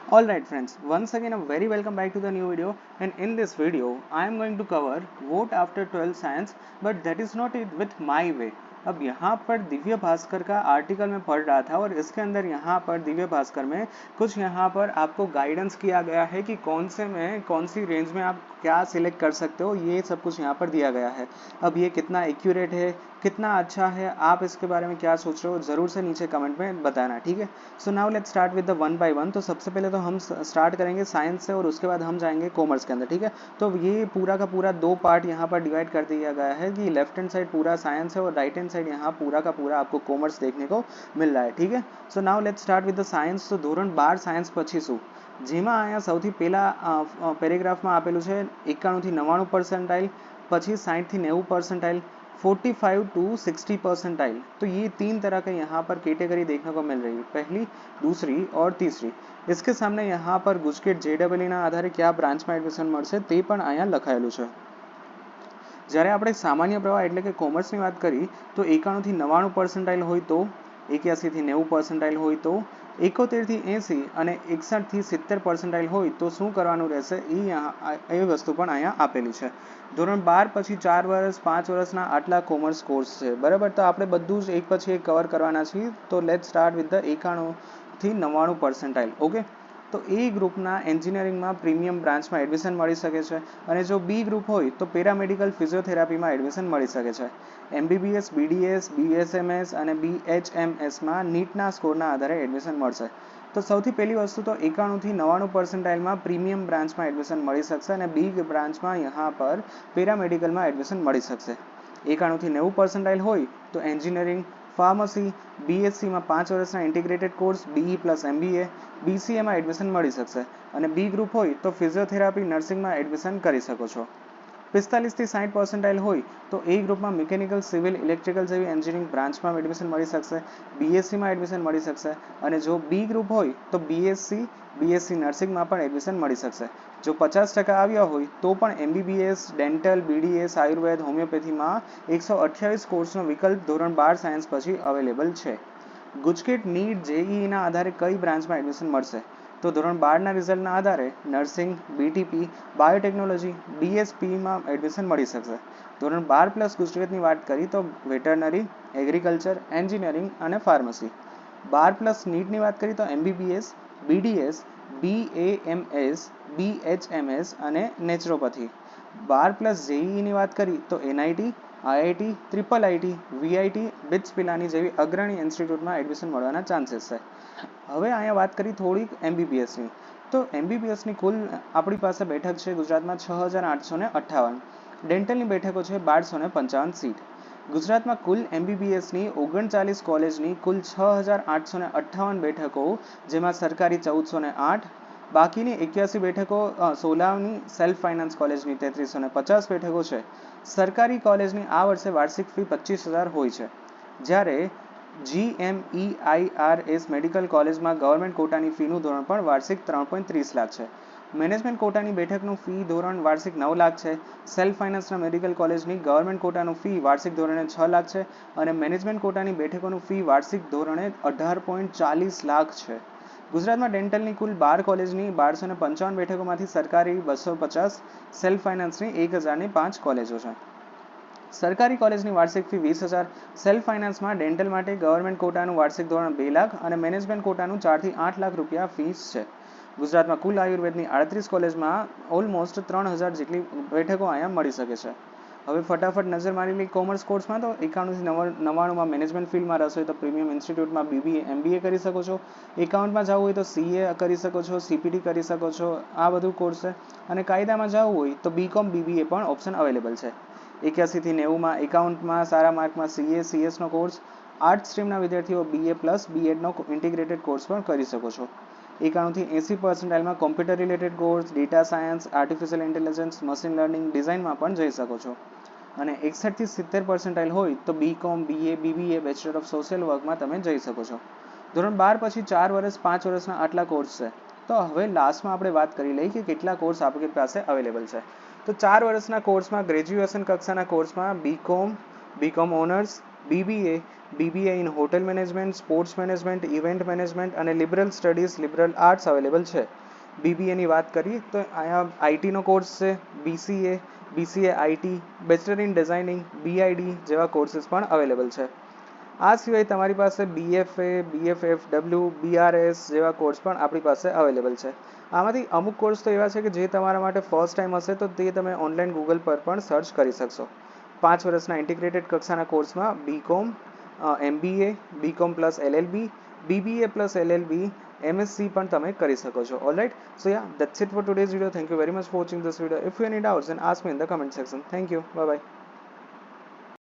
Alright friends, once again a very welcome back to the new video, and in this video I am going to cover vote after 12 science, but that is not it with my way. अब यहाँ पर दिव्य भास्कर का article मैं पढ़ रहा था और इसके अंदर यहाँ पर दिव्य भास्कर में कुछ यहाँ पर आपको गाइडेंस किया गया है कि कौन से में कौन सी रेंज में आप क्या सिलेक्ट कर सकते हो, ये सब कुछ यहाँ पर दिया गया है। अब ये कितना एक्यूरेट है, कितना अच्छा है, आप इसके बारे में क्या सोच रहे हो, ज़रूर से नीचे कमेंट में बताना, ठीक है। So now let's start with the one by one. तो सबसे पहले तो हम स्टार्ट करेंगे साइंस से और उसके बाद हम जाएंगे कॉमर्स के अंदर, ठीक है। तो ये पूरा का पूरा दो पार्ट यहाँ पर डिवाइड कर दिया गया है कि लेफ्ट हैंड साइड पूरा साइंस है और राइट हैंड साइड यहाँ पूरा का पूरा आपको कॉमर्स देखने को मिल रहा है, ठीक है। So now let's start with the science. तो ધોરણ 12 સાયન્સ પછી શું, જેમાં અહીંયા સૌથી પહેલા પેરેગ્રાફમાં આપેલું છે 91 થી 99 પરસેન્ટાઇલ, પછી 60 થી 90 परसेंटाइल, 45 टू 60 परसेंटाइल। तो ये तीन तरह के यहाँ पर कैटेगरी देखने को मिल रही है, पहली, दूसरी और तीसरी। इसके सामने यहाँ पर गुजकेट JEE ના આધારે કયા બ્રાન્ચમાં એડમિશન મળશે તે પણ અહીંયા લખાયેલું છે। જ્યારે આપણે સામાન્ય પ્રવાહ એટલે કે કોમર્સની વાત કરી તો 91 થી 99 પરસેન્ટાઇલ હોય તો, 81 થી 90 પરસેન્ટાઇલ હોય તો, 71 થી 80 અને 61 થી 70 પરસેન્ટાઇલ હોય તો શું કરવાનું રહેશે, એ વસ્તુ પણ અહીંયા આપેલી છે। ધોરણ 12 પછી 4 વર્ષ 5 વર્ષના આટલા કોમર્સ કોર્સ છે, બરાબર। તો આપણે બધું જ એક પછી એક કવર કરવાના છીએ। તો લેટ્સ સ્ટાર્ટ વિથ ધ 91 થી 99 પરસેન્ટાઇલ, ઓકે। તો એ ગ્રુપના એન્જિનિયરિંગમાં પ્રીમિયમ બ્રાન્ચમાં એડમિશન મળી શકે છે, અને જો બી ગ્રુપ હોય તો પેરામેડિકલ ફિઝિયોથેરાપીમાં એડમિશન મળી શકે છે। MBBS, BDS, BSMS અને BHMSમાં નીટના સ્કોરના આધારે એડમિશન મળશે। તો સૌથી પહેલી વસ્તુ તો 91 થી 99 પરસેન્ટાઇલમાં પ્રીમિયમ બ્રાન્ચમાં એડમિશન મળી શકશે અને બી બ્રાન્ચમાં यहाँ पर પેરામેડિકલમાં એડમિશન મળી શકશે। 91 થી 90 પરસેન્ટાઇલ હોય તો એન્જિનિયરિંગ, ફાર્મસી, BSCમાં 5 વર્ષના integrated course BE plus MBA, BCAમાં એડમિશન મળી શકશે, અને બી ગ્રુપ હોય તો ફિઝિયોથેરાપી, નર્સિંગમાં એડમિશન કરી શકો છો। 45 થી 60 પરસેન્ટાઇલ હોય તો એ ગ્રુપમાં મિકેનિકલ, સિવિલ, ઇલેક્ટ્રિકલ જેવી એન્જિનિયરિંગ બ્રાન્ચમાં એડમિશન મળી શકશે, BSCમાં એડમિશન મળી શકશે, અને જો બી ગ્રુપ હોય તો BSc નર્સિંગમાં પણ એડમિશન મળી શકશે। જો 50% આવ્યા હોય તો પણ MBBS, ડેન્ટલ, BDS, આયુર્વેદ, હોમિયોપેથીમાં 128 કોર્સનો વિકલ્પ ધોરણ 12 સાયન્સ પછી અવેલેબલ છે। ગુજકેટ નીટ JEEના આધારે કઈ બ્રાન્ચમાં એડમિશન મળશે, તો ધોરણ 12ના રિઝલ્ટના આધારે નર્સિંગ, BTP, બાયોટેકનોલોજી, DSPમાં એડમિશન મળી શકશે। ધોરણ 12 પ્લસ ગુજકેટની વાત કરી તો વેટરનરી, એગ્રીકલ્ચર, એન્જિનિયરિંગ અને ફાર્મસી। 12 પ્લસ નીટની વાત કરી તો MBBS, BDS, BAMS, BHMS અને નેચરોપેથી। 12 પ્લસ JEEની વાત કરી તો NIT, IIT, IIIT, VIT, BITS Pilani જેવી અગ્રણી ઇન્સ્ટિટ્યૂટમાં એડમિશન મળવાના ચાન્સીસ છે। હવે અહીંયા વાત કરી થોડીક MBBSની। તો MBBSની કુલ આપણી પાસે બેઠક છે ગુજરાતમાં 6858, ડેન્ટલની બેઠકો છે 1255 સીટ। ગુજરાતમાં કુલ MBBSની 39 કોલેજની કુલ 6858 બેઠકો, જેમાં સરકારી 1408, બાકીની 81 બેઠકો 16ની સેલ્ફ ફાઇનાન્સ કોલેજની 3350 બેઠકો છે। સરકારી કોલેજની આ વર્ષે વાર્ષિક ફી 25,000 હોય છે, જ્યારે GMEIRS મેડિકલ કોલેજમાં ગવર્મેન્ટ કોટાની ફીનું ધોરણ પણ વાર્ષિક 3.30 લાખ છે। મેનેજમેન્ટ કોટાની બેઠકનું ફી ધોરણ વાર્ષિક 9 લાખ છે। સેલ્ફ ફાઇનાન્સના મેડિકલ કોલેજની ગવર્મેન્ટ કોટાનું ફી વાર્ષિક ધોરણે 6 લાખ છે, અને મેનેજમેન્ટ કોટાની બેઠકોનું ફી વાર્ષિક ધોરણે 18.40 લાખ છે। ગુજરાતમાં ડેન્ટલની કુલ 12 કોલેજની 1255 બેઠકોમાંથી સરકારી 250, સેલ્ફ ફાઇનાન્સની 1005 કોલેજો છે। સરકારી કોલેજની વાર્ષિક ફી 20,000, સેલ્ફ ફાઇનાન્સમાં ડેન્ટલ માટે ગવર્મેન્ટ કોટાનું વાર્ષિક ધોરણ 2 લાખ અને મેનેજમેન્ટ કોટાનું 4 થી 8 લાખ રૂપિયા ફીસ છે। ગુજરાતમાં કુલ આયુર્વેદની 38 કોલેજમાં ઓલમોસ્ટ 3,000 જેટલી બેઠકો અહીંયા મળી શકે છે। હવે ફટાફટ નજર મારી લઈ કોમર્સ કોર્સમાં। તો 91 થી 99માં મેનેજમેન્ટ ફિલ્ડમાં રસ હોય તો પ્રીમિયમ ઇન્સ્ટિટ્યૂટમાં BBA MBA કરી શકો છો। એકાઉન્ટમાં જવું હોય તો CA કરી શકો છો, CPT કરી શકો છો, આ બધું કોર્સ છે। અને કાયદામાં જવું હોય તો BCom BBA પણ ઓપ્શન અવેલેબલ છે। 81 થી 90માં એકાઉન્ટમાં સારા માર્કમાં CA CSનો કોર્સ, આર્ટ્સ સ્ટ્રીમના વિદ્યાર્થીઓ BA પ્લસ BEdનો ઇન્ટિગ્રેટેડ કોર્સ પણ કરી શકો છો। 91 થી 80 પરસેન્ટાઇલમાં computer related course, data science, artificial intelligence, machine learning, ડિઝાઇનમાં પણ જઈ શકો છો। અને 61 થી 70 પરસેન્ટાઇલ હોય તો BCom, BA, BBA, bachelor of social વર્કમાં તમે જઈ શકો છો। ધોરણ 12 પછી 4 વર્ષ 5 વર્ષના આટલા કોર્સ છે। તો હવે લાસ્ટમાં આપણે વાત કરી લઈએ કે કેટલા કોર્સ આપણી પાસે અવેલેબલ છે। તો 4 વર્ષના કોર્સમાં ગ્રેજ્યુએશન કક્ષાના કોર્સમાં BCom, BCom honours, BBA, BBA in hotel management, sports management, event management અને liberal studies, liberal arts available છે. BBAની વાત કરીએ તો અહીંયા આઈટીનો કોર્સ છે, BCA IT, bachelor in designing, BID જેવા કોર્સીસ પણ અવેલેબલ છે. આ સિવાય તમારી પાસે BFA, BFFW, BRS જેવા કોર્સ પણ આપણી પાસે અવેલેબલ છે. આમાંથી અમુક કોર્સ તો એવા છે કે જે તમારા માટે ફર્સ્ટ ટાઈમ હશે તો તે તમે ઓનલાઈન ગૂગલ પર પણ સર્ચ કરી શકશો. 5 વર્ષના ઇન્ટિગ્રેટેડ કક્ષાના કોર્સમાં BCom, MBA, BCom plus LLB, BBA plus LLB, MSc પણ તમે કરી શકો છો. Alright, so yeah that's it for today's video. Thank you very much for watching this video. If you have any doubts then ask me in the comment section. Thank you. Bye bye.